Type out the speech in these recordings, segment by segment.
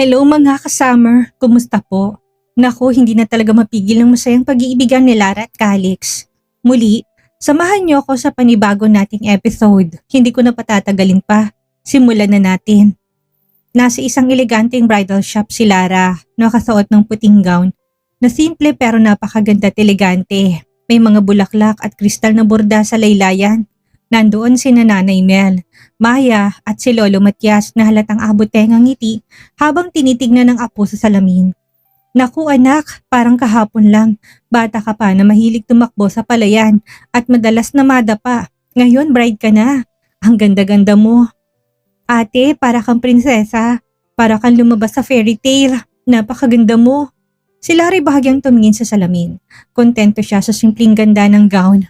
Hello mga ka-summer, kumusta po? Naku, hindi na talaga mapigil ang masayang pag-iibigan ni Lara at Calix. Muli, samahan niyo ako sa panibago nating episode. Hindi ko na patatagalin pa. Simulan na natin. Nasa isang eleganteng bridal shop si Lara, nakasuot ng puting gown na simple pero napakaganda at elegante. May mga bulaklak at kristal na borda sa laylayan. Nandoon si Nanay Mel, Maya at si Lolo Matias na halatang abot-tengang ngiti habang tinitignan ng apo sa salamin. Naku anak, parang kahapon lang. Bata ka pa na mahilig tumakbo sa palayan at madalas na madapa. Ngayon bride ka na. Ang ganda-ganda mo. Ate, para kang prinsesa. Para kang lumabas sa fairy tale. Napakaganda mo. Si Larry bahagyang tumingin sa salamin. Kontento siya sa simpleng ganda ng gown.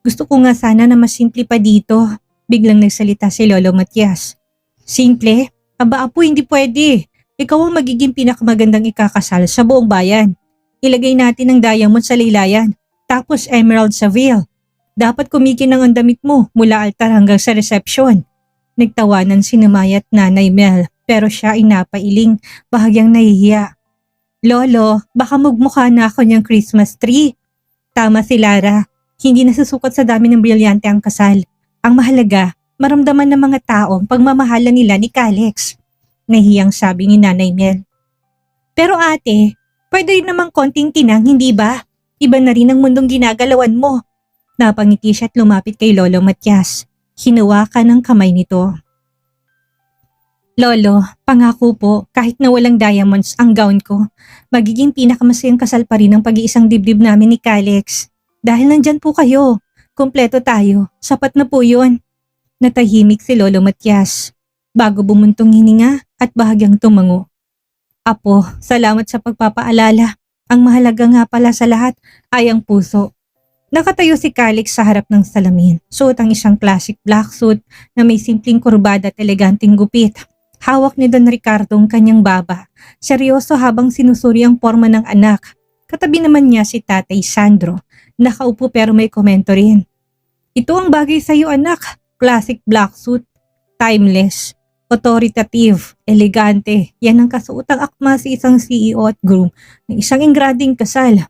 Gusto ko nga sana na mas simple pa dito. Biglang nagsalita si Lolo Matias. Simple? Aba apo, hindi pwede. Ikaw ang magiging pinakamagandang ikakasal sa buong bayan. Ilagay natin ang diamond sa laylayan. Tapos emerald sa veil. Dapat kumikinang ang damit mo mula altar hanggang sa reception. Nagtawanan si Maya at Nanay Mel pero siya ay napailing, bahagyang nahihiya. Lolo, baka magmukha na ako niyang Christmas tree. Tama si Lara. Hindi nasusukat sa dami ng brilyante ang kasal. Ang mahalaga, maramdaman ng mga taong pagmamahalan nila ni Calix. Nahiyang sabi ni Nanay Mel. Pero ate, pwede rin namang konting tinang, hindi ba? Iba na rin ang mundong ginagalawan mo. Napangiti siya at lumapit kay Lolo Matias. Hinawakan ng kamay nito. Lolo, pangako po, kahit na walang diamonds ang gown ko, magiging pinakamasayang kasal pa rin ang pag-iisang dibdib namin ni Calix. Dahil nandyan po kayo, kumpleto tayo, sapat na po yun. Natahimik si Lolo Matias, bago bumuntong hininga at bahagyang tumango. Apo, salamat sa pagpapaalala. Ang mahalaga nga pala sa lahat ay ang puso. Nakatayo si Calix sa harap ng salamin, suot ang isang classic black suit na may simpleng kurbada at eleganteng gupit. Hawak ni Don Ricardo ang kanyang baba, seryoso habang sinusuri ang forma ng anak. Katabi naman niya si Tatay Sandro, nakaupo pero may komento rin. Ito ang bagay sa iyo anak, classic black suit, timeless, authoritative, elegante. Yan ang kasuotang akma sa isang CEO at groom ng isang engrading kasal.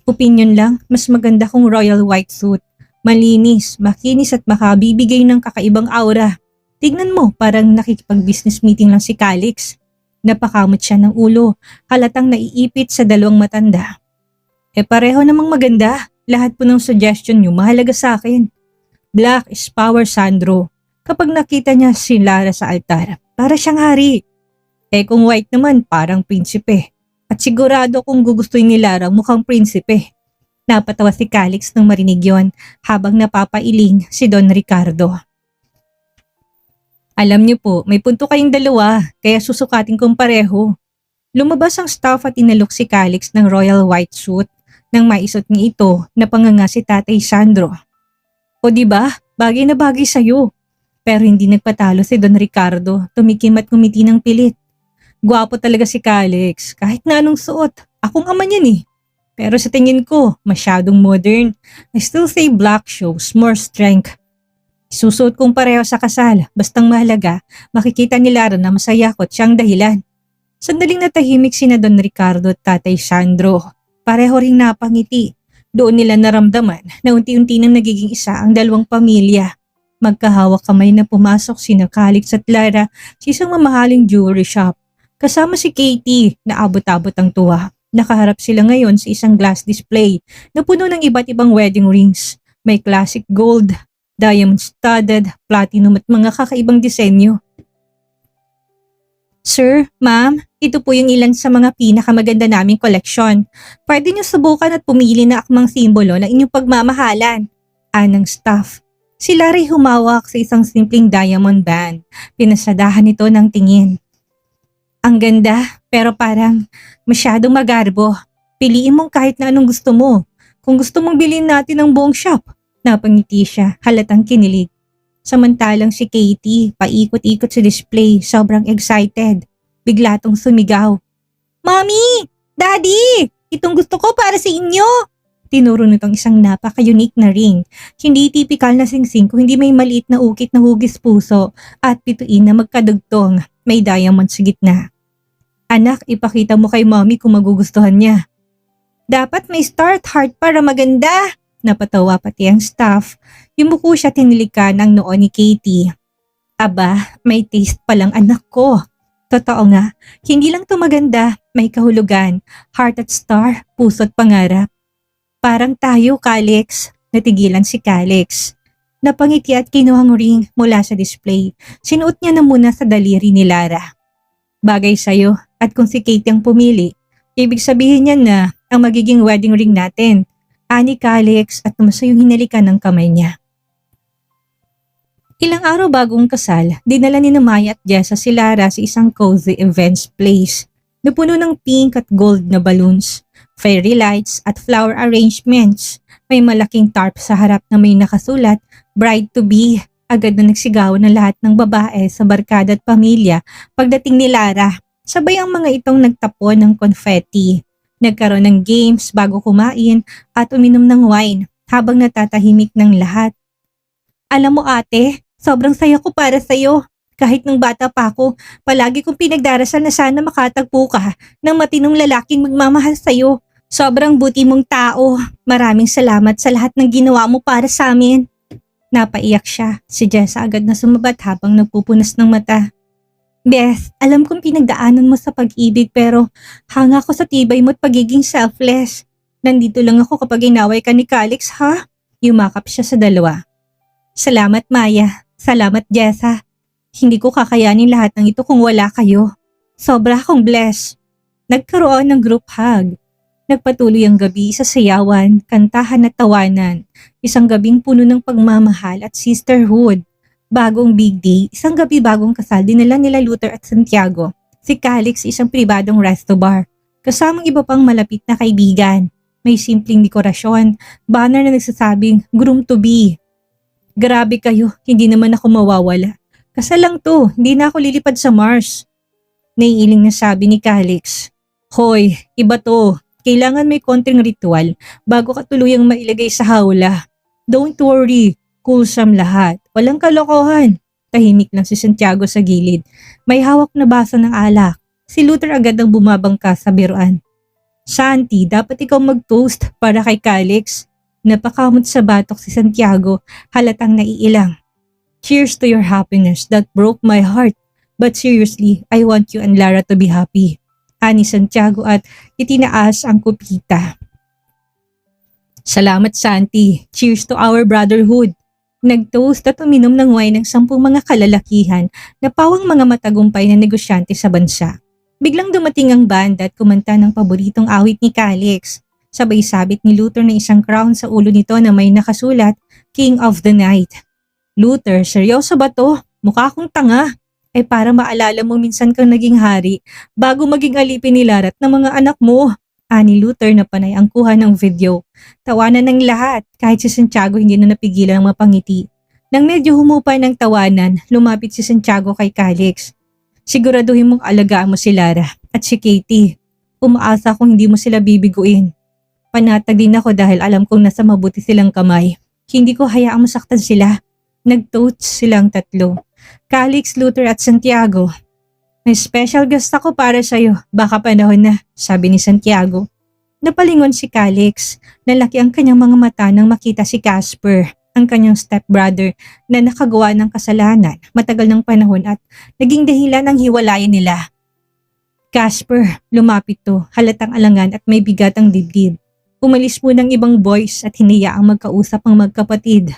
Opinion lang, mas maganda kung royal white suit, malinis, makinis at makabibigay ng kakaibang aura. Tignan mo, parang nakikipag-business meeting lang si Calix. Napakamot siya ng ulo, halatang naiipit sa dalawang matanda. Pareho namang maganda. Lahat po ng suggestion niyo mahalaga sa akin. Black is power, Sandro. Kapag nakita niya si Lara sa altar, para siyang hari. Kung white naman, parang prinsipe. At sigurado kung gugustuhin ni Lara mukhang prinsipe. Napatawa si Calix nang marinig yon habang napapailing si Don Ricardo. Alam niyo po, may punto kayong dalawa, kaya susukatin kong pareho. Lumabas ang staff at inalok si Calix ng royal white suit nang maisot niya ito na panganga si Tatay Sandro. O diba, bagay na bagay sa'yo. Pero hindi nagpatalo si Don Ricardo, tumikim at ngumiti ng pilit. Gwapo talaga si Calix, kahit na anong suot. Akong ama niyan eh. Pero sa tingin ko, masyadong modern. I still say black shows more strength. Susuot kong pareho sa kasal, bastang mahalaga, makikita ni Lara na masaya ko at siyang dahilan. Sandaling natahimik sina Don Ricardo at Tatay Sandro. Pareho ring napangiti. Doon nila naramdaman na unti-unti nang nagiging isa ang dalawang pamilya. Magkahawak kamay na pumasok sina Calix at Lara sa isang mamahaling jewelry shop. Kasama si Katie na abot-abot ang tuwa. Nakaharap sila ngayon sa isang glass display na puno ng iba't ibang wedding rings. May classic gold, diamond studded, platinum at mga kakaibang disenyo. Sir, ma'am, ito po yung ilan sa mga pinakamaganda naming koleksyon. Pwede niyo subukan at pumili na akmang simbolo ng inyong pagmamahalan. Anang staff. Si Larry humawak sa isang simpleng diamond band. Pinasadahan ito ng tingin. Ang ganda, pero parang masyadong magarbo. Piliin mo kahit na anong gusto mo. Kung gusto mong bilhin natin ang buong shop. Napangiti siya, halatang kinilig. Samantalang si Katie, paikot-ikot sa display, sobrang excited. Bigla tong sumigaw. Mommy! Daddy! Itong gusto ko para sa inyo! Tinuro nitong isang napaka-unique na ring. Hindi tipikal na singsing kung hindi may maliit na ukit na hugis puso at bituin na magkadugtong. May diamond sa gitna. Anak, ipakita mo kay mommy kung magugustuhan niya. Dapat may start heart para maganda. Napatawa pati ang staff. Yumuko siya tinilikan ang noo ni Katie. Aba, may taste palang anak ko. Totoo nga, hindi lang to maganda, may kahulugan, heart at star, puso't pangarap. Parang tayo, Calix. Natigilan si Calix. Napangiti at kinuhang ring mula sa display. Sinuot niya na muna sa daliri ni Lara. Bagay sa'yo at kung si Katie ang pumili, ibig sabihin niya na ang magiging wedding ring natin. Ani Calix at tumasayong hinalikan ng kamay niya. Ilang araw bagong kasal, dinala ni Maya at Jessa si Lara sa isang cozy events place na puno ng pink at gold na balloons, fairy lights at flower arrangements. May malaking tarp sa harap na may nakasulat, bride to be. Agad na nagsigaw ng lahat ng babae sa barkada at pamilya pagdating ni Lara. Sabay ang mga itong nagtapon ng confetti. Nagkaroon ng games bago kumain at uminom ng wine habang natatahimik ng lahat. Alam mo ate, sobrang saya ko para sa'yo. Kahit nung bata pa ako, palagi kong pinagdarasal na sana makatagpo ka ng matinong lalaking magmamahal sa'yo. Sobrang buti mong tao. Maraming salamat sa lahat ng ginawa mo para sa amin. Napaiyak siya. Si Jessa agad na sumabat habang nagpupunas ng mata. Beth, alam kong pinagdaanan mo sa pag-ibig pero hanga ko sa tibay mo at pagiging selfless. Nandito lang ako kapag inaway ka ni Calix, ha? Yumakap siya sa dalawa. Salamat Maya. Salamat Jessa. Hindi ko kakayanin lahat ng ito kung wala kayo. Sobra akong blessed. Nagkaroon ng group hug. Nagpatuloy ang gabi sa sayawan, kantahan at tawanan. Isang gabing puno ng pagmamahal at sisterhood. Bagong big day, isang gabi bagong kasal, dinala nila Luther at Santiago. Si Calix isang pribadong resto bar. Kasamang iba pang malapit na kaibigan. May simpleng dekorasyon, banner na nagsasabing groom to be. Grabe kayo, hindi naman ako mawawala. Kasal lang to, hindi na ako lilipad sa Mars. Naiiling na sabi ni Calix. Hoy, iba to. Kailangan may konting ritual bago ka tuluyang mailagay sa hawla. Don't worry, coolsome lahat. Walang kalokohan. Tahimik lang si Santiago sa gilid. May hawak na baso ng alak. Si Luther agad ang bumabangka sa biruan. Santi, dapat ikaw mag-toast para kay Calix. Napakamot sa batok si Santiago, halatang naiilang. Cheers to your happiness that broke my heart. But seriously, I want you and Lara to be happy. Ani Santiago at itinaas ang kupita. Salamat Santi. Cheers to our brotherhood. Nag-toast at uminom ng wine ng 10 mga kalalakihan na pawang mga matagumpay na negosyante sa bansa. Biglang dumating ang banda at kumanta ng paboritong awit ni Calix. Sabay sabit ni Luther na isang crown sa ulo nito na may nakasulat, King of the Night. Luther, seryoso ba to? Mukha akong tanga. Ay para maalala mo minsan kang naging hari bago maging alipin ni Lara at ng mga anak mo. Ani Luther na panay ang kuha ng video. Tawanan ng lahat kahit si Santiago hindi na napigilan ang mapangiti. Nang medyo humupay ng tawanan, lumapit si Santiago kay Calix. Siguraduhin mong alagaan mo si Lara at si Katie. Umaasa kung hindi mo sila bibiguin. Panatag din ako dahil alam kong nasa mabuti silang kamay. Hindi ko hayaang masaktan sila. Nag-toast silang tatlo. Calix, Luther at Santiago. May special guest ako para sa'yo. Baka panahon na, sabi ni Santiago. Napalingon si Calix. Nalaki ang kanyang mga mata nang makita si Casper, ang kanyang stepbrother na nakagawa ng kasalanan matagal ng panahon at naging dahilan ng hiwalayan nila. Casper, lumapit to, halatang alangan at may bigat ang dibdib. Umalis mo ng ibang boys at hiniyaang magkausap ang magkapatid.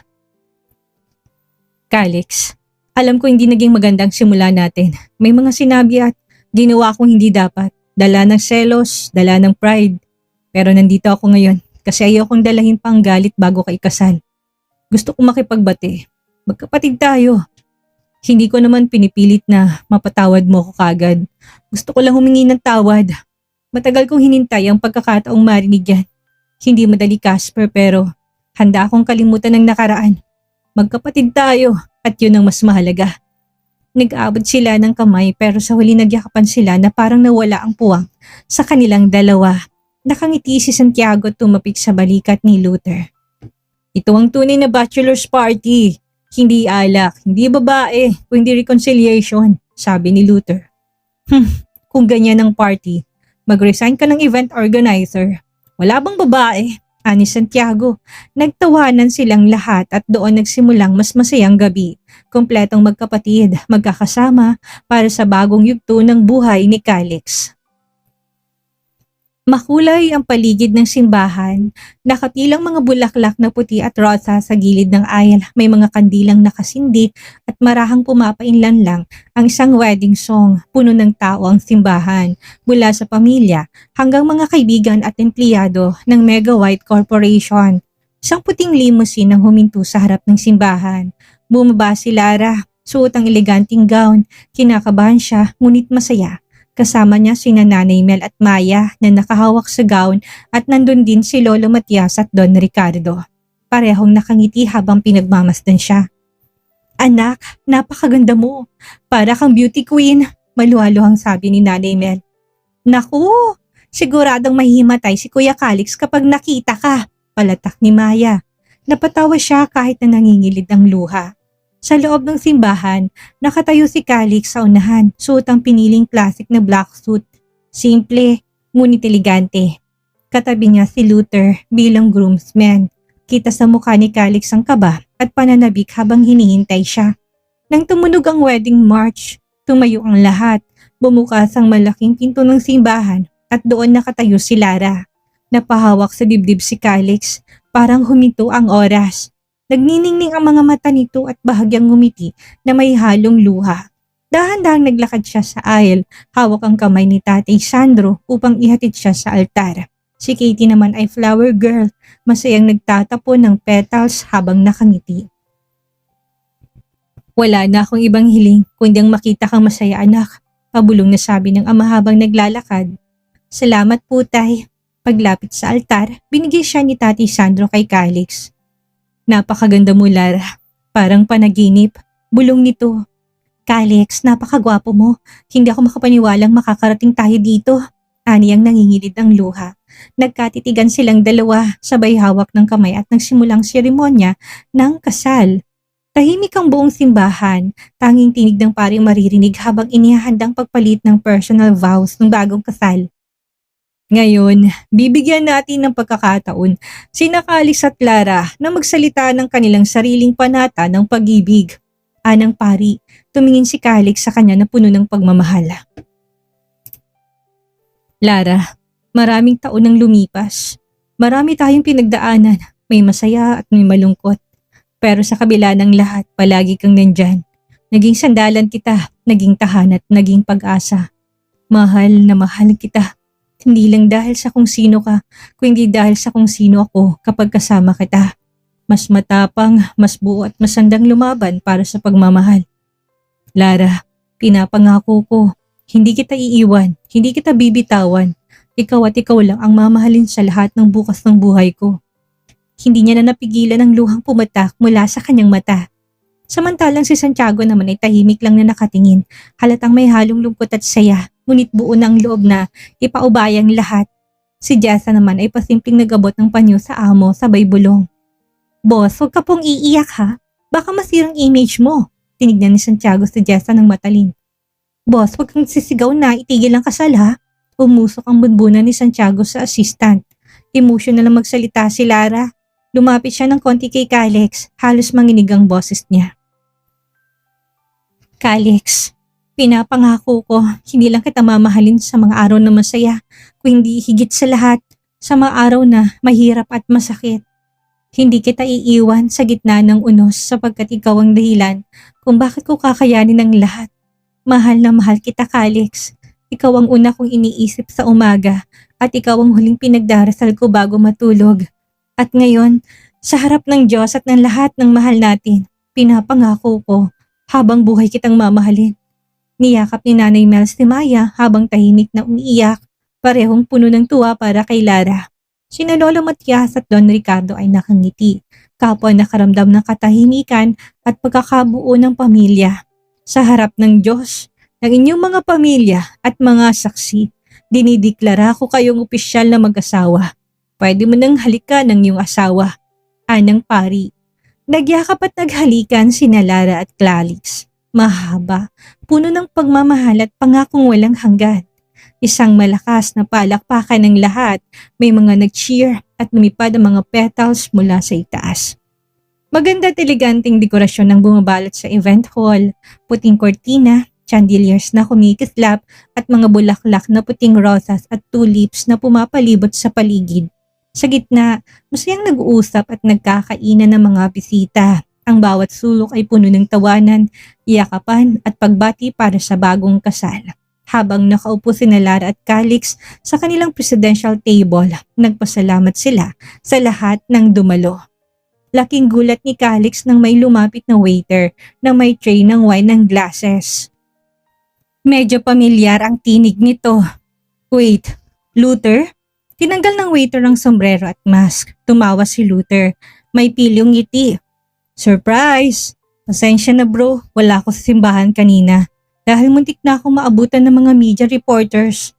Calix, alam ko hindi naging magandang simula natin. May mga sinabi at ginawa kong hindi dapat. Dala ng selos, dala ng pride. Pero nandito ako ngayon kasi ayokong dalahin pa ang galit bago ka ikasal. Gusto kong makipagbati. Magkapatid tayo. Hindi ko naman pinipilit na mapatawad mo ko kagad. Gusto ko lang humingi ng tawad. Matagal kong hinintay ang pagkakataong marinig yan. Hindi madali Casper pero handa akong kalimutan ng nakaraan. Magkapatid tayo. At yun ang mas mahalaga. Nag-aabot sila ng kamay pero sa huli nagyakapan sila na parang nawala ang puwang sa kanilang dalawa. Nakangiti si Santiago tumapik sa balikat ni Luther. Ito ang tunay na bachelor's party. Hindi alak, hindi babae, kundi reconciliation, sabi ni Luther. Kung ganyan ang party, mag-resign ka ng event organizer. Wala bang babae? Ani Santiago. Nagtawanan silang lahat at doon nagsimulang mas masayang gabi. Kompletong magkapatid, magkakasama para sa bagong yugto ng buhay ni Calix. Makulay ang paligid ng simbahan, nakapilang mga bulaklak na puti at rosa sa gilid ng aisle, may mga kandilang nakasindi at marahang pumapainlan lang ang isang wedding song. Puno ng tao ang simbahan, mula sa pamilya hanggang mga kaibigan at empleyado ng Mega White Corporation. Isang puting limousine ang huminto sa harap ng simbahan. Bumaba si Lara, suot ang eleganting gown, kinakabahan siya ngunit masaya. Kasama niya sina Nanay Mel at Maya na nakahawak sa gown at nandun din si Lolo Matias at Don Ricardo. Parehong nakangiti habang pinagmamasdan siya. Anak, napakaganda mo. Para kang beauty queen, maluhaluhang sabi ni Nanay Mel. Naku, siguradong mahihimatay si Kuya Calix kapag nakita ka, palatak ni Maya. Napatawa siya kahit na nangingilid ang luha. Sa loob ng simbahan, nakatayo si Calix sa unahan, suot ang piniling classic na black suit. Simple, ngunit elegante. Katabi niya si Luther bilang groomsman. Kita sa mukha ni Calix ang kaba at pananabik habang hinihintay siya. Nang tumunog ang wedding march, tumayo ang lahat. Bumukas ang malaking pinto ng simbahan at doon nakatayo si Lara. Napahawak sa dibdib si Calix, parang huminto ang oras. Nagniningning ang mga mata nito at bahagyang ngumiti na may halong luha. Dahan-dahang naglakad siya sa aisle, hawak ang kamay ni Tatay Sandro upang ihatid siya sa altar. Si Katie naman ay flower girl, masayang nagtatapon ng petals habang nakangiti. Wala na akong ibang hiling kundi ang makita kang masaya anak, pabulong na sabi ng ama habang naglalakad. Salamat po tay. Paglapit sa altar, binigay siya ni Tatay Sandro kay Calix. Napakaganda mo, Lara. Parang panaginip. Bulong nito. Calix, napakagwapo mo. Hindi ako makapaniwalang makakarating tayo dito. Ani ang nangingilid ng luha. Nagkatitigan silang dalawa, sabay hawak ng kamay at nagsimulang seremonya ng kasal. Tahimik ang buong simbahan. Tanging tinig ng paring maririnig habang inihahandang pagpalit ng personal vows ng bagong kasal. Ngayon, bibigyan natin ng pagkakataon sina Calix at Lara na magsalita ng kanilang sariling panata ng pag-ibig. Anang pari, tumingin si Calix sa kanya na puno ng pagmamahal. Lara, maraming taon nang lumipas. Marami tayong pinagdaanan, may masaya at may malungkot. Pero sa kabila ng lahat, palagi kang nandyan. Naging sandalan kita, naging tahan at naging pag-asa. Mahal na mahal kita. Hindi lang dahil sa kung sino ka, kundi dahil sa kung sino ako kapag kasama kita. Mas matapang, mas buo at mas handang lumaban para sa pagmamahal. Lara, pinapangako ko, hindi kita iiwan, hindi kita bibitawan. Ikaw at ikaw lang ang mamahalin sa lahat ng bukas ng buhay ko. Hindi niya na napigilan ang luhang pumatak mula sa kanyang mata. Samantalang si Santiago naman ay tahimik lang na nakatingin, halatang may halong lungkot at saya. Ngunit buo na ang loob na ipaubayang lahat. Si Jessa naman ay pasimpleng nagabot ng panyo sa amo sabay bulong. Boss, huwag ka pong iiyak ha. Baka masirang image mo. Tinignan ni Santiago si Jessa ng matalin. Boss, huwag kang sisigaw na itigil ang kasal ha. Umusok ang bunbunan ni Santiago sa assistant. Emotional na magsalita si Lara. Lumapit siya ng konti kay Calix. Halos manginig ang boses niya. Calix, pinapangako ko, hindi lang kita mamahalin sa mga araw na masaya, kundi higit sa lahat, sa mga araw na mahirap at masakit. Hindi kita iiwan sa gitna ng unos sapagkat ikaw ang dahilan kung bakit ko kakayanin ang lahat. Mahal na mahal kita, Calix. Ikaw ang una kong iniisip sa umaga at ikaw ang huling pinagdarasal ko bago matulog. At ngayon, sa harap ng Diyos at ng lahat ng mahal natin, pinapangako ko habang buhay kitang mamahalin. Niyakap ni Nanay Mel si Maya habang tahimik na umiiyak, parehong puno ng tuwa para kay Lara. Sina Lolo Matias at Don Ricardo ay nakangiti, kapwa nakaramdam ng katahimikan at pagkakabuo ng pamilya. Sa harap ng Diyos, ng inyong mga pamilya at mga saksi, dinideklara ko kayong opisyal na mag-asawa. Pwede mo nang halikan ng iyong asawa. Anang pari. Nagyakap at naghalikan sina Lara at Calix. Mahaba, puno ng pagmamahal at pangakong walang hanggan. Isang malakas na palakpakan ng lahat. May mga nag-cheer at lumipad ang mga petals mula sa itaas. Maganda at eleganteng dekorasyon ang bumabalot sa event hall. Puting kortina, chandeliers na kumikislap at mga bulaklak na puting rosas at tulips na pumapalibot sa paligid. Sa gitna, masayang nag-uusap at nagkakainan ng mga bisita. Ang bawat sulok ay puno ng tawanan, iyakapan at pagbati para sa bagong kasal. Habang nakaupo sina Lara at Calix sa kanilang presidential table, nagpasalamat sila sa lahat ng dumalo. Laking gulat ni Calix nang may lumapit na waiter na may tray ng wine ng glasses. Medyo pamilyar ang tinig nito. Wait, Luther? Tinanggal ng waiter ang sombrero at mask. Tumawa si Luther. May pilyong ngiti. Surprise! Pasensya na bro, wala ako sa simbahan kanina. Dahil muntik na akong maabutan ng mga media reporters.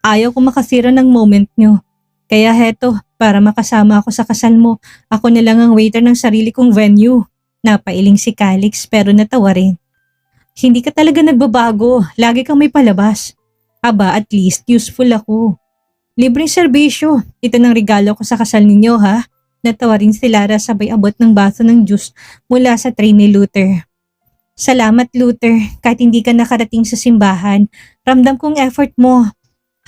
Ayaw ko makasira ng moment nyo. Kaya heto, para makasama ako sa kasal mo, ako na lang ang waiter ng sarili kong venue. Napailing si Calix pero natawa rin. Hindi ka talaga nagbabago, lagi kang may palabas. Aba, at least useful ako. Libreng serbisyo, ito ng regalo ko sa kasal ninyo ha. Natawa rin si Lara sabay abot ng baso ng juice mula sa tray ni Luther. Salamat Luther, kahit hindi ka nakarating sa simbahan, ramdam kong effort mo.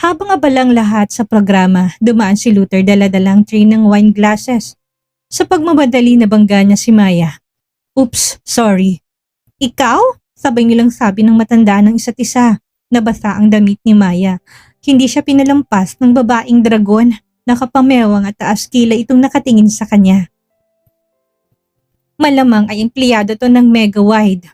Habang abalang lahat sa programa, dumaan si Luther dala-dalang tray ng wine glasses. Sa pagmamadali na bangga niya si Maya. Oops, sorry. Ikaw? Sabay nilang sabi ng matanda ng isa't isa. Nabasa ang damit ni Maya. Hindi siya pinalampas ng babaeng dragon. Nakapamewang at taas kilay itong nakatingin sa kanya. Malamang ay empleyado to ng Mega Wide.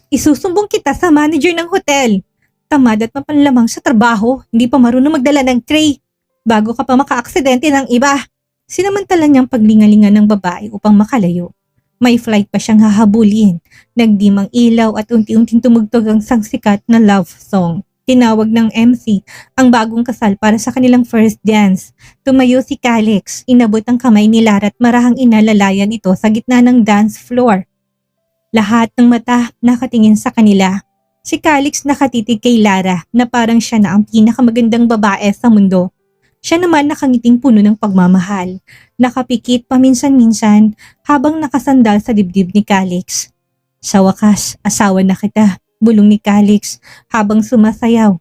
Isusumbong kita sa manager ng hotel. Tamad at mapanlamang sa trabaho, hindi pa marunong magdala ng tray. Bago ka pa maka-aksidente ng iba. Sinamantala niyang paglingalingan ng babae upang makalayo. May flight pa siyang hahabulin. Nagdimang ilaw at unti-unting tumugtog ang sangsikat na love song. Tinawag ng MC ang bagong kasal para sa kanilang first dance. Tumayo si Calix, inabot ang kamay ni Lara at marahang inalalayan ito sa gitna ng dance floor. Lahat ng mata nakatingin sa kanila. Si Calix nakatitig kay Lara na parang siya na ang pinakamagandang babae sa mundo. Siya naman nakangiting puno ng pagmamahal. Nakapikit paminsan-minsan habang nakasandal sa dibdib ni Calix. Sa wakas, asawa na kita, bulong ni Calix habang sumasayaw.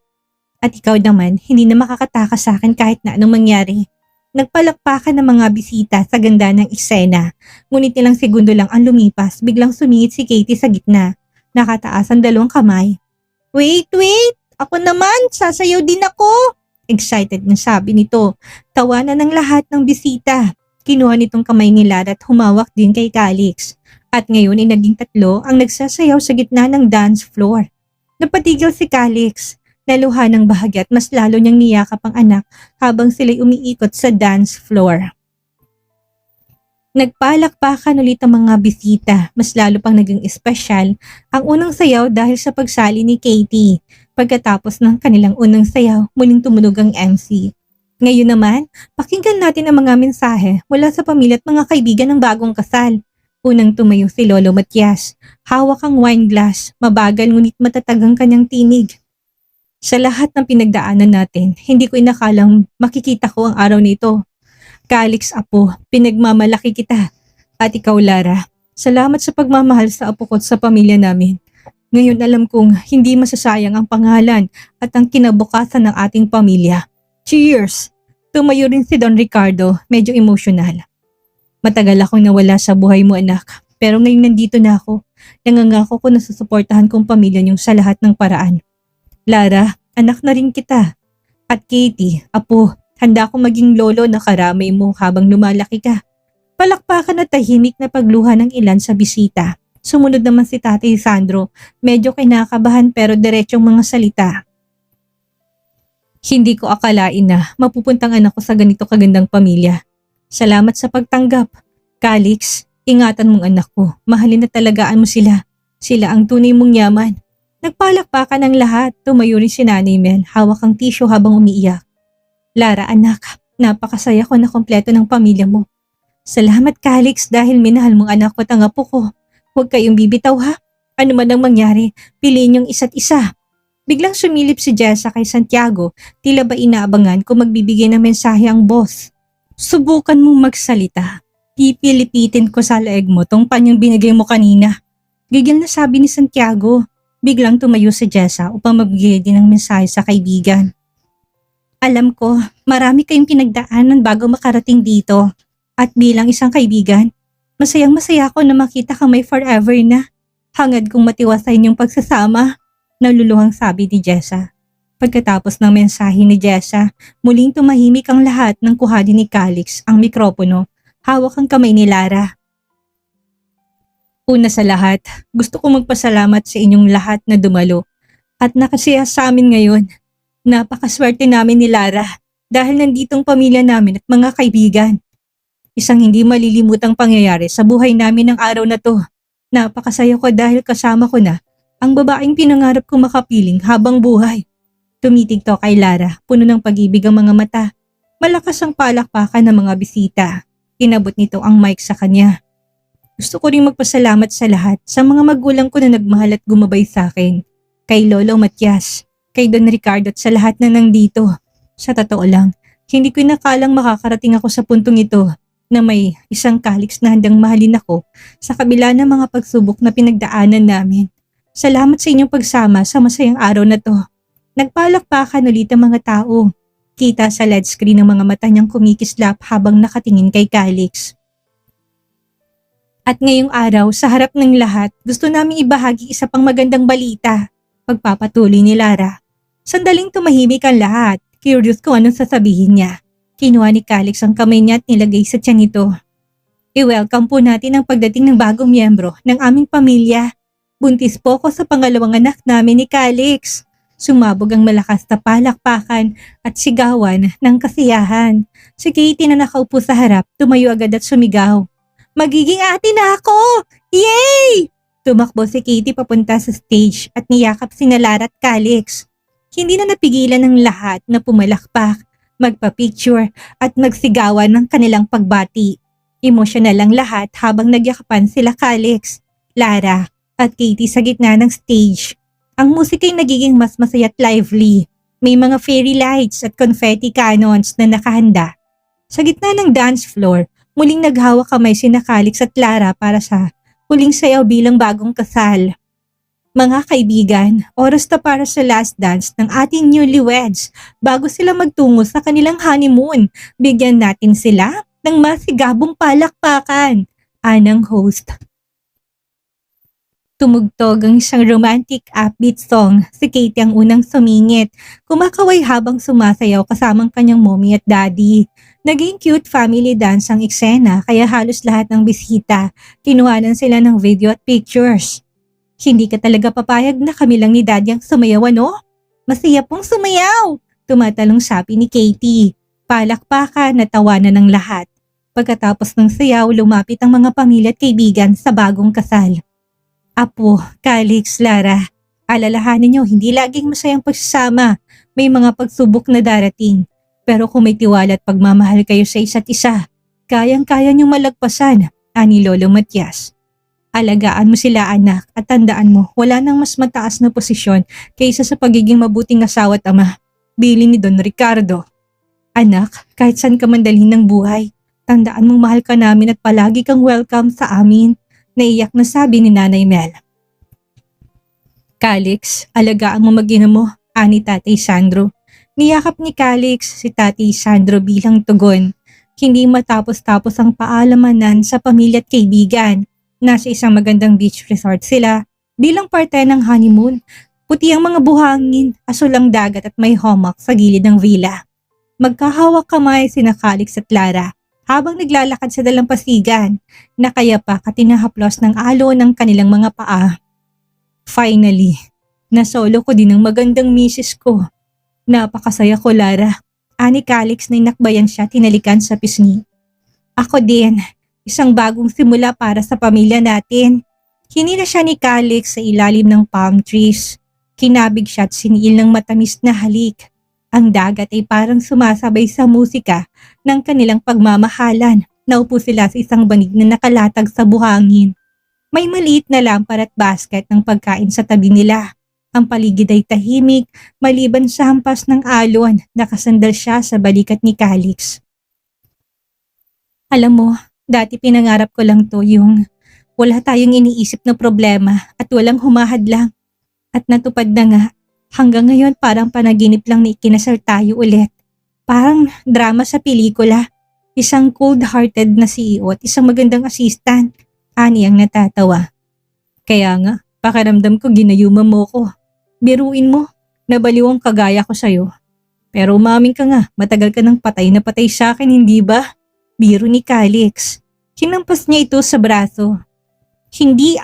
At ikaw naman, hindi na makakatakas sa akin kahit na anong mangyari. Nagpalakpakan ng mga bisita sa ganda ng eksena. Ngunit ilang segundo lang ang lumipas, biglang sumingit si Katie sa gitna. Nakataas ang dalawang kamay. Wait! Ako naman! Sasayaw din ako! Excited na sabi nito. Tawanan ng lahat ng bisita. Kinuha nitong kamay ni Lara at humawak din kay Calix. At ngayon ay naging tatlo ang nagsasayaw sa gitna ng dance floor. Napatigil si Calix. Naluha ng bahagya at mas lalo niyang niyakap ang anak habang sila'y umiikot sa dance floor. Nagpalakpakan ulit ang mga bisita, mas lalo pang naging espesyal ang unang sayaw dahil sa pagsali ni Katie. Pagkatapos ng kanilang unang sayaw, muling tumunog ang MC. Ngayon naman, pakinggan natin ang mga mensahe mula sa pamilya at mga kaibigan ng bagong kasal. Unang tumayo si Lolo Matias. Hawak ang wine glass, mabagal ngunit matatag ang kanyang tinig. Sa lahat ng pinagdaanan natin, hindi ko inakalang makikita ko ang araw nito. Calix apo, pinagmamalaki kita. At ikaw Lara, salamat sa pagmamahal sa apo ko at sa pamilya namin. Ngayon alam kong hindi masasayang ang pangalan at ang kinabukasan ng ating pamilya. Cheers! Tumayo rin si Don Ricardo, medyo emotional. Matagal akong nawala sa buhay mo anak, pero ngayon nandito na ako. Nangangako ko na susuportahan kong pamilya niyong sa lahat ng paraan. Lara, anak na rin kita. At Katie, apo, handa akong maging lolo na karamay mo habang lumalaki ka. Palakpakan at tahimik na pagluha ng ilan sa bisita. Sumunod naman si Tatay Sandro, medyo kinakabahan pero diretsong mga salita. Hindi ko akalain na mapupuntang anak ko sa ganito kagandang pamilya. Salamat sa pagtanggap. Calix, ingatan mong anak ko. Mahalin at talagaan mo sila. Sila ang tunay mong yaman. Nagpalakpakan ang lahat. Tumayo rin si Nanay Mel, hawak ang tissue habang umiiyak. Lara anak, napakasaya ko na kompleto ng pamilya mo. Salamat Calix dahil minahal mong anak ko at ang apo ko. Huwag kayong bibitaw ha. Ano man ang mangyari, piliin niyong isa't isa. Biglang sumilip si Jessa kay Santiago, tila ba inaabangan kung magbibigay ng mensahe ang boss. Subukan mong magsalita. Pipilipitin ko sa leeg mo tong panyang binigay mo kanina. Gigil na sabi ni Santiago. Biglang tumayo si Jessa upang magbigay din ng mensahe sa kaibigan. Alam ko, marami kayong pinagdaanan bago makarating dito. At bilang isang kaibigan, masayang masaya ako na makita kang may forever na. Hangad kong matiwasay niyong pagsasama. Naluluhang sabi ni Jessa. Pagkatapos ng mensahe ni Jessa, muling tumahimik ang lahat ng kuhani ni Calix ang mikropono, hawak ang kamay ni Lara. Una sa lahat, gusto kong magpasalamat sa inyong lahat na dumalo at nakasiya sa amin ngayon. Napakaswerte namin ni Lara dahil nanditong pamilya namin at mga kaibigan. Isang hindi malilimutang pangyayari sa buhay namin ng araw na to. Napakasaya ko dahil kasama ko na ang babaeng pinangarap kong makapiling habang buhay. Tumitig to kay Lara, puno ng pag-ibig ang mga mata. Malakas ang palakpakan ng mga bisita. Inabot nito ang mic sa kanya. Gusto ko ring magpasalamat sa lahat sa mga magulang ko na nagmahal at gumabay sa akin. Kay Lolo Matias, kay Don Ricardo at sa lahat na nandito. Sa totoo lang, hindi ko inakalang makakarating ako sa puntong ito na may isang Calix na handang mahalin ako sa kabila ng mga pagsubok na pinagdaanan namin. Salamat sa inyong pagsama sa masayang araw na to. Nagpalakpakan ulit ang mga tao. Kita sa LED screen ng mga mata niyang kumikislap habang nakatingin kay Calix. At ngayong araw, sa harap ng lahat, gusto naming ibahagi isa pang magandang balita. Pagpapatuloy ni Lara. Sandaling tumahimik ang lahat. Curious kung anong sasabihin niya. Kinuha ni Calix ang kamay niya at nilagay sa tiyan nito. I-welcome po natin ang pagdating ng bagong miyembro ng aming pamilya. Buntis po ko sa pangalawang anak namin ni Calix. Sumabog ang malakas na palakpakan at sigawan ng kasiyahan. Si Katie na nakaupo sa harap, tumayo agad at sumigaw. Magiging ate na ako! Yay! Tumakbo si Katie papunta sa stage at niyakap sina Lara at Calix. Hindi na napigilan ng lahat na pumalakpak, magpa-picture at magsigawan ng kanilang pagbati. Emosyonal ang lahat habang nagyakapan sila Calix, Lara at Katie sa gitna ng stage. Ang musika'y nagiging mas masaya at lively. May mga fairy lights at confetti cannons na nakahanda. Sa gitna ng dance floor, muling naghawak kamay sina Calix at Lara para sa huling sayaw bilang bagong kasal. Mga kaibigan, oras na para sa last dance ng ating newlyweds. Bago sila magtungo sa kanilang honeymoon, bigyan natin sila ng masigabong palakpakan. Anang host. Tumugtog ang isang romantic upbeat song. Si Katie ang unang sumingit. Kumakaway habang sumasayaw kasamang kanyang mommy at daddy. Naging cute family dance ang eksena kaya halos lahat ng bisita kinuhanan sila ng video at pictures. Hindi ka talaga papayag na kami lang ni daddy ang sumayaw, ano? Masaya pong sumayaw! Tumatalong sabi ni Katie. Palakpakan na tawanan ng lahat. Pagkatapos ng sayaw, lumapit ang mga pamilya at kaibigan sa bagong kasal. Apo, Calix, Lara, alalahanin niyo hindi laging masayang pagsasama. May mga pagsubok na darating. Pero kung may tiwala at pagmamahal kayo sa isa't isa, kayang-kaya niyong malagpasan, ani Lolo Matias. Alagaan mo sila anak at tandaan mo wala nang mas mataas na posisyon kaysa sa pagiging mabuting asawa at ama. Bili ni Don Ricardo. Anak, kahit saan ka man dalhin ng buhay, tandaan mong mahal ka namin at palagi kang welcome sa amin. Naiyak na sabi ni Nanay Mel. Calix, alagaan mo mag-ina mo, ani Tatay Sandro. Niyakap ni Calix si Tatay Sandro bilang tugon. Hindi matapos-tapos ang paalamanan sa pamilya at kaibigan. Nasa isang magandang beach resort sila bilang parte ng honeymoon. Puti ang mga buhangin, asul ang dagat at may hummock sa gilid ng villa. Magkahawak kamay sina Calix at Lara. Habang naglalakad sa dalampasigan, nakayapa katinahaplos ng alo ng kanilang mga paa. Finally, nasolo ko din ang magandang misis ko. Napakasaya ko, Lara. Ani Calix na inakbayan siya tinalikan sa pisngi. Ako din, isang bagong simula para sa pamilya natin. Hinila siya ni Calix sa ilalim ng palm trees. Kinabig siya at siniil ng matamis na halik. Ang dagat ay parang sumasabay sa musika ng kanilang pagmamahalan. Naupo sila sa isang banig na nakalatag sa buhangin. May maliit na lampara at basket ng pagkain sa tabi nila. Ang paligid ay tahimik, maliban sa hampas ng alon, nakasandal siya sa balikat ni Calix. Alam mo, dati pinangarap ko lang to yung wala tayong iniisip na problema at walang humahadlang. At natupad na nga, hanggang ngayon parang panaginip lang na ikinasal tayo ulit. Parang drama sa pelikula. Isang cold-hearted na CEO at isang magandang assistant. Ani ang natatawa. Kaya nga, pakiramdam ko ginayuma mo ko. Biruin mo, nabaliw ang kagaya ko sa'yo. Pero umamin ka nga, matagal ka nang patay na patay sa akin, hindi ba? Biro ni Calix. Hinampas niya ito sa braso. Hindi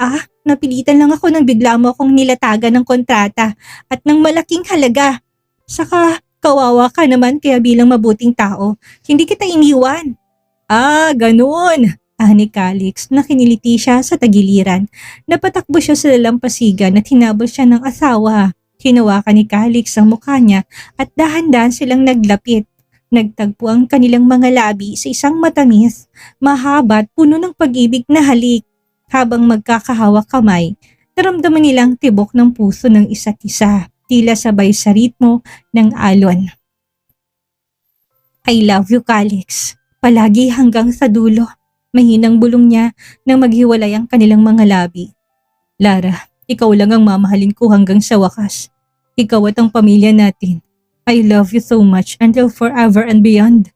napilitan lang ako nang bigla mo akong nilatagan ng kontrata at ng malaking halaga. Saka kawawa ka naman kaya bilang mabuting tao, hindi kita iniwan. Ganun. Ni Calix na kiniliti siya sa tagiliran. Napatakbo siya sa lalampasigan at hinabol siya ng asawa. Hinawakan ni Calix ang mukha niya at dahan-dahan silang naglapit. Nagtagpo ang kanilang mga labi sa isang matamis, mahaba at puno ng pag-ibig na halik. Habang magkakahawak kamay, naramdaman nilang tibok ng puso ng isa't isa, tila sabay sa ritmo ng alon. I love you, Calix. Palagi hanggang sa dulo. Mahinang bulong niya nang maghiwalay ang kanilang mga labi. Lara, ikaw lang ang mamahalin ko hanggang sa wakas. Ikaw at ang pamilya natin. I love you so much until forever and beyond.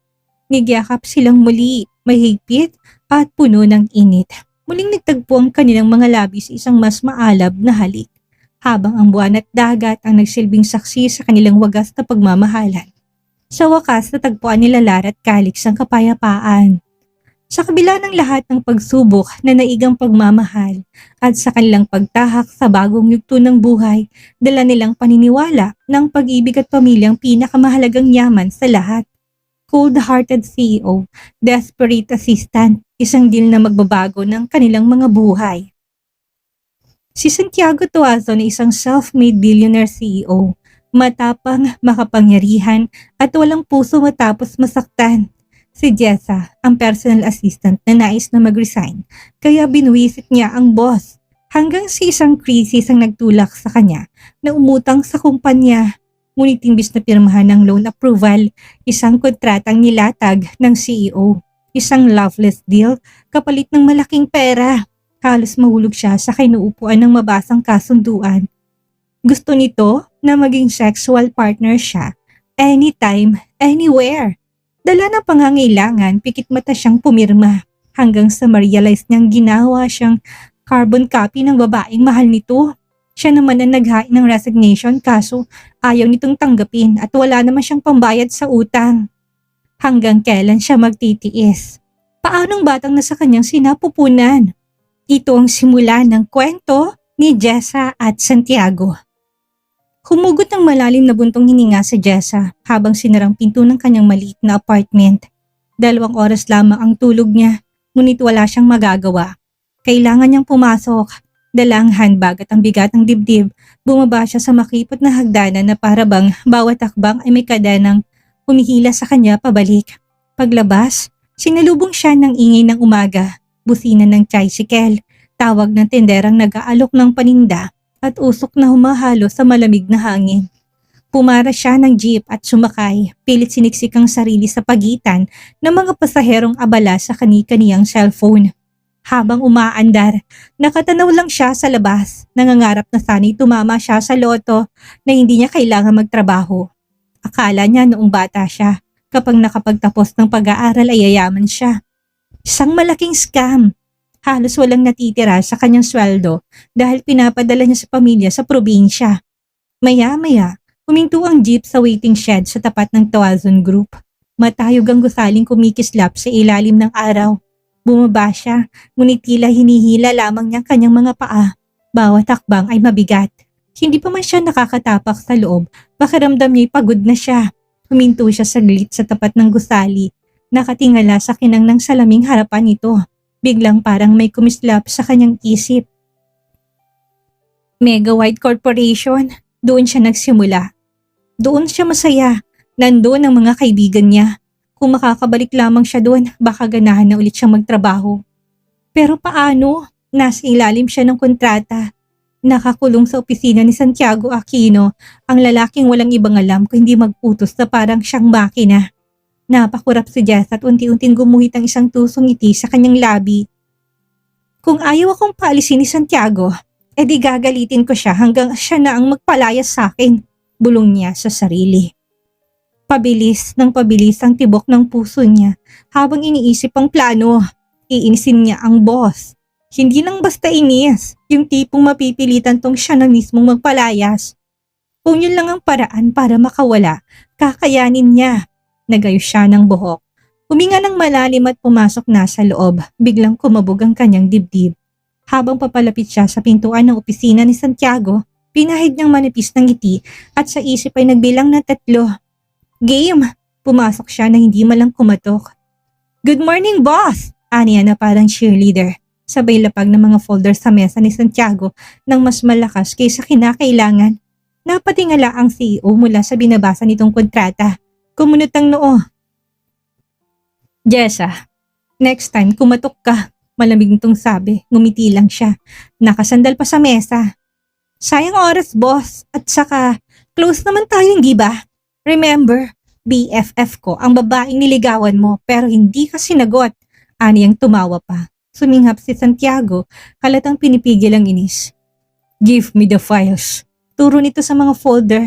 Nigiyakap silang muli, mahigpit at puno ng init. Muling nagtagpo ang kanilang mga labi sa isang mas maalab na halik, habang ang buwan at dagat ang nagsilbing saksi sa kanilang wagas na pagmamahalan. Sa wakas, natagpuan nila Lara at Calix ang kapayapaan. Sa kabila ng lahat ng pagsubok na naigang pagmamahal at sa kanilang pagtahak sa bagong yugto ng buhay, dala nilang paniniwala ng pag-ibig at pamilyang pinakamahalagang yaman sa lahat. Cold-hearted CEO, desperate assistant, isang deal na magbabago ng kanilang mga buhay. Si Santiago Tuazo na isang self-made billionaire CEO, matapang, makapangyarihan at walang puso matapos masaktan. Si Jessa, ang personal assistant na nais na mag-resign, kaya binuwisit niya ang boss. Hanggang si isang krisis ang nagtulak sa kanya na umutang sa kumpanya. Ngunit imbis na pirmahan ng loan approval, isang kontratang nilatag ng CEO. Isang loveless deal kapalit ng malaking pera. Halos mahulog siya sa kinuupuan ng mabasang kasunduan. Gusto nito na maging sexual partner siya anytime, anywhere. Dala ng pangangailangan, pikit mata siyang pumirma hanggang sa ma-realize niyang ginawa siyang carbon copy ng babaeng mahal nito. Siya naman ang naghain ng resignation kaso ayaw nitong tanggapin at wala naman siyang pambayad sa utang. Hanggang kailan siya magtitiis? Paanong batang nasa kanyang sinapupunan? Ito ang simula ng kwento ni Jessa at Santiago. Humugot ng malalim na buntong hininga si Jessa habang sinarang pinto ng kanyang maliit na apartment. 2 oras lamang ang tulog niya, ngunit wala siyang magagawa. Kailangan niyang pumasok. Dala ang handbag at ang bigat ng dibdib, bumaba siya sa makipot na hagdanan na parabang bawat takbang ay may kadenang humihila sa kanya pabalik. Paglabas, sinalubong siya ng ingay ng umaga, busina ng tricycle, tawag ng tenderang nag-aalok ng paninda at usok na humahalo sa malamig na hangin. Pumara siya ng jeep at sumakay, pilit siniksik ang sarili sa pagitan ng mga pasaherong abala sa kani-kaniyang cellphone. Habang umaandar, nakatanaw lang siya sa labas, nangangarap na sana'y tumama siya sa loto na hindi niya kailangan magtrabaho. Akala niya noong bata siya, kapag nakapagtapos ng pag-aaral ay yayaman siya. Isang malaking scam. Halos walang natitira sa kanyang sweldo dahil pinapadala niya sa pamilya sa probinsya. Maya-maya, huminto ang jeep sa waiting shed sa tapat ng Tuazon Group. Matayog ang gusaling kumikislap sa ilalim ng araw. Bumaba siya, ngunit tila hinihila lamang niya kanyang mga paa. Bawat takbang ay mabigat. Hindi pa man siya nakakatapak sa loob, pakiramdam niya'y pagod na siya. Huminto siya saglit sa tapat ng gusali. Nakatingala sa kinang ng salaming harapan nito. Biglang parang may kumislap sa kanyang isip. Mega White Corporation, doon siya nagsimula. Doon siya masaya, nandoon ang mga kaibigan niya. Kung makakabalik lamang siya doon, baka ganahan na ulit siyang magtrabaho. Pero paano? Nasa ilalim siya ng kontrata. Nakakulong sa opisina ni Santiago Aquino, ang lalaking walang ibang alam kung hindi magputos na parang siyang makina. Napakurap si Jess at unti-unting gumuhit ang isang tusong ngiti sa kanyang labi. Kung ayaw akong paalisin ni Santiago, edi gagalitin ko siya hanggang siya na ang magpalayas sa akin, bulong niya sa sarili. Pabilis ng pabilis ang tibok ng puso niya habang iniisip ang plano. Iinisin niya ang boss. Hindi lang basta inis, yung tipong mapipilitan tong siya na mismong magpalayas. Kung yun lang ang paraan para makawala, kakayanin niya. Nagayos siya ng buhok. Huminga ng malalim at pumasok na sa loob, biglang kumabog ang kanyang dibdib. Habang papalapit siya sa pintuan ng opisina ni Santiago, pinahid niyang manipis ng ngiti at sa isip ay nagbilang ng 3. Game! Pumasok siya na hindi malang kumatok. Good morning, boss! Aniya na parang cheerleader. Sabay lapag ng mga folder sa mesa ni Santiago ng mas malakas kaysa kinakailangan. Napatingala ang CEO mula sa binabasa nitong kontrata. Kumunot ang noo. Jessa, next time kumatok ka. Malamig nitong sabi, ngumiti lang siya. Nakasandal pa sa mesa. Sayang oras, boss. At saka, close naman tayo, hindi ba? Remember, BFF ko ang babaeng niligawan mo pero hindi ka sinagot. Aniyang tumawa pa. Suminghap si Santiago, halatang pinipigil ang inis. Give me the files. Turo nito sa mga folder.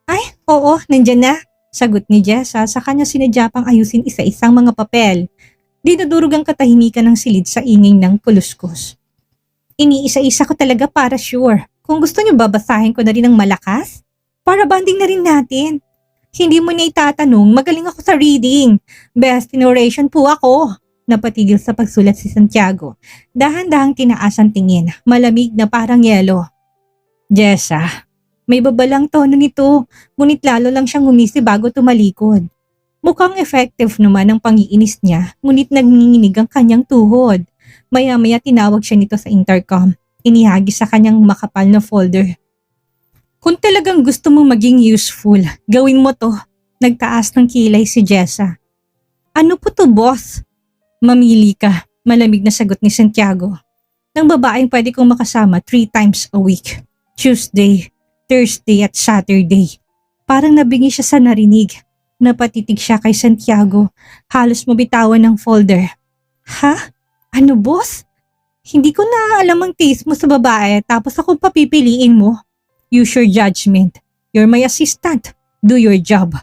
Ay, oo, nandyan na. Sagot ni Jessa sa kanya sinadya pang ayusin isa-isang mga papel. Dinudurog ang katahimikan ng silid sa inging ng kuluskus. Iniisa-isa ko talaga para sure. Kung gusto niyo babasahin ko na rin ng malakas, para banding na rin natin. Hindi mo niya itatanong, magaling ako sa reading. Best in oration po ako. Napatigil sa pagsulat si Santiago. Dahan-dahang tinaas ang tingin, malamig na parang yelo. Jessa, may babalang tono nito, ngunit lalo lang siyang umisi bago tumalikod. Mukhang effective naman ang pangiinis niya, ngunit nanginginig ang kanyang tuhod. Maya-maya tinawag siya nito sa intercom. Inihagi sa kanyang makapal na folder. Kung talagang gusto mong maging useful, gawin mo to. Nagtaas ng kilay si Jessa. Ano po to, boss? Mamili ka, malamig na sagot ni Santiago. Ng babaeng pwede kong makasama 3 times a week. Tuesday, Thursday at Saturday. Parang nabingi siya sa narinig. Napatitig siya kay Santiago. Halos mabitawan ng folder. Ha? Ano, boss? Hindi ko na alam ang taste mo sa babae tapos ako papipiliin mo. Use your judgment. You're my assistant. Do your job.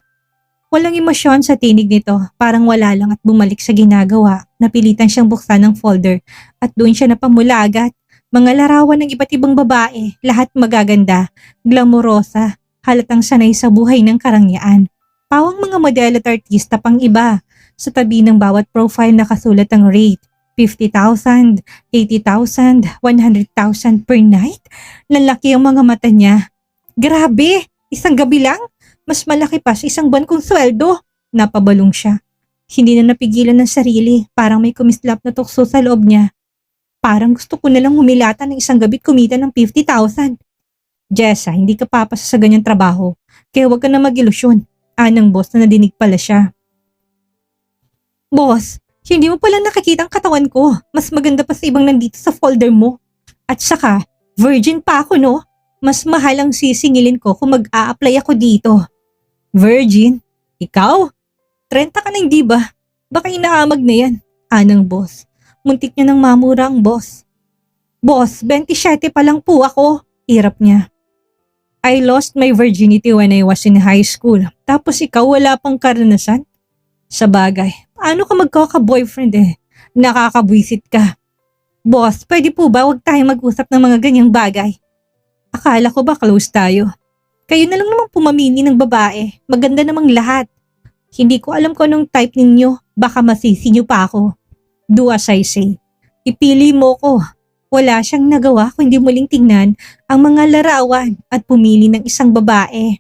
Walang emosyon sa tinig nito, parang wala lang at bumalik sa ginagawa. Napilitan siyang buksan ng folder at doon siya napamula agad. Mga larawan ng iba't ibang babae, lahat magaganda, glamorosa, halatang sanay sa buhay ng karangyaan. Pawang mga modelo at artista pang iba. Sa tabi ng bawat profile nakasulat ang rate. 50,000, 80,000, 100,000 per night. Lalaki ang mga mata niya. Grabe! Isang gabi lang? Mas malaki pa sa isang buwan kong sweldo. Napabalong siya. Hindi na napigilan ng sarili, parang may kumislap na tukso sa loob niya. Parang gusto ko nalang humilata ng isang gabi kumita ng 50,000. Jessa, hindi ka papasa sa ganyang trabaho. Kaya huwag ka na mag-ilusyon. Anang boss na nadinig pala siya. Boss, hindi mo pala nakikita ang katawan ko. Mas maganda pa sa ibang nandito sa folder mo. At saka, virgin pa ako, no? Mas mahal ang sisingilin ko kung mag-a-apply ako dito. Virgin? Ikaw? 30 ka na hindi ba? Baka inaamag na yan. Anang boss. Muntik niya nang mamura ang boss. Boss, 27 pa lang po ako. Hirap niya. I lost my virginity when I was in high school. Tapos ikaw wala pang karanasan? Sa bagay, paano ka magkaka-boyfriend eh? Nakakabwisit ka. Boss, pwede po ba wag tayong mag-usap ng mga ganyang bagay? Akala ko ba close tayo? Kayo na lang namang pumamini ng babae. Maganda namang lahat. Hindi ko alam kung anong type ninyo. Baka masisi niyo pa ako. Do as I say. Ipili mo ko. Wala siyang nagawa kundi muling tingnan ang mga larawan at pumili ng isang babae.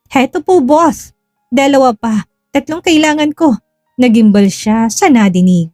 Heto po, boss. 2 pa. 3 kailangan ko. Nagimbal siya sa nadinig.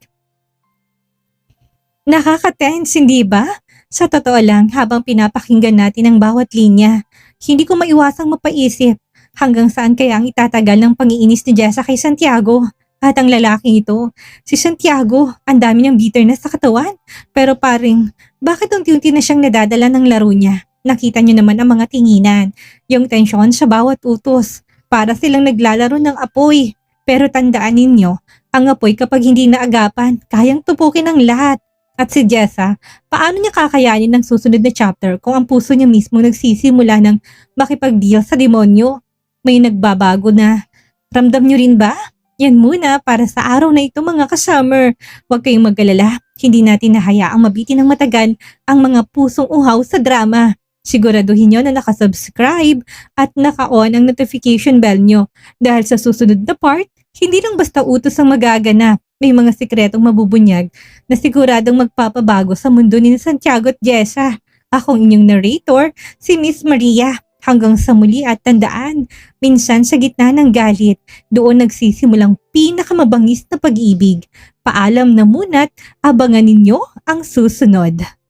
Nakaka-tense, hindi ba? Sa totoo lang, habang pinapakinggan natin ang bawat linya, hindi ko maiwasang mapaisip hanggang saan kaya ang itatagal ng pangiinis ni Jessa kay Santiago. At ang lalaking ito, si Santiago, ang dami niyang bitterness sa katawan. Pero paring, bakit unti-unti na siyang nadadala ng laro niya? Nakita nyo naman ang mga tinginan, yung tensyon sa bawat utos, para silang naglalaro ng apoy. Pero tandaan ninyo, ang apoy kapag hindi naagapan, kayang tupukin ang lahat. At si Jessa, paano niya kakayanin ng susunod na chapter kung ang puso niya mismo nagsisimula ng makipag-deal sa demonyo? May nagbabago na. Ramdam niyo rin ba? Yan muna para sa araw na ito mga ka-summer. Huwag kayong mag-alala, hindi natin nahayaang mabitin ng matagal ang mga pusong uhaw sa drama. Siguraduhin nyo na nakasubscribe at naka-on ang notification bell nyo dahil sa susunod na part, hindi lang basta utos ang magaganap. May mga sikretong mabubunyag na siguradong magpapabago sa mundo ni Santiago at Jessa. Akong inyong narrator, si Miss Maria. Hanggang sa muli at tandaan, minsan sa gitna ng galit, doon nagsisimulang pinakamabangis na pag-ibig. Paalam na muna't abangan ninyo ang susunod.